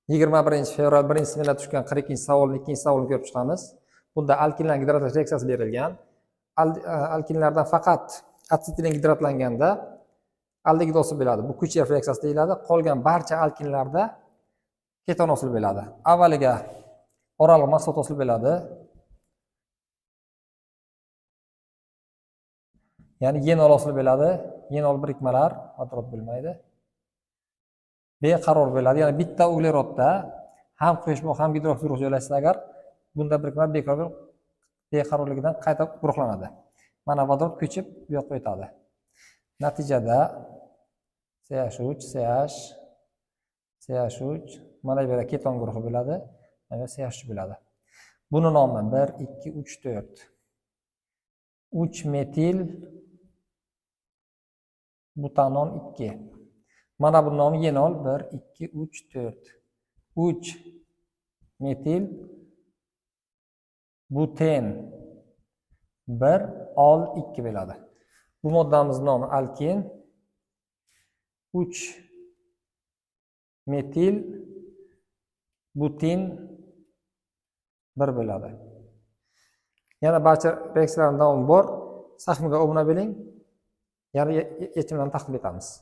21-fevral 1-smenada tushgan 42-savolni 2-savolni ko'rib chiqamiz. Bunda alkinlar gidratlash reaksiyasi berilgan. Alkinlardan faqat asetilin gidratlanganda aldegid hosil bo'ladi. Bu Kuchev reaksiyasi deyiladi. Qolgan barcha alkinlarda keton hosil bo'ladi. Avvaliga oraliq mahsulot hosil bo'ladi. Ya'ni yenol hosil bo'ladi. Yenol birikmalar vodorod bo'lmaydi. Beqaror bo'ladi. Ya'ni bitta uglerodda ham quyushmoq ham gidroksid guruh joylashsa agar bunda birikmalar beqarorligidan qayta guruhlanadi. Mana vodorod ko'chib bu yoqqa o'tadi. Natijada CH3 mana bu yerda keton guruhi bo'ladi. Mana CH3 bo'ladi. Buni nomi 1 2 3 4. 3 metil butanon 2. Mana bu nomi yenol 1 2 3 4. 3 metil buten 1 ol 2 bo'ladi. Bu moddamizning nomi alkin. 3 metil butin 1 bo'ladi. Yana barcha reaksiyalarning davomi bor. Sahifamizga obuna bo'ling. Yana yechimlarni taqdim etamiz.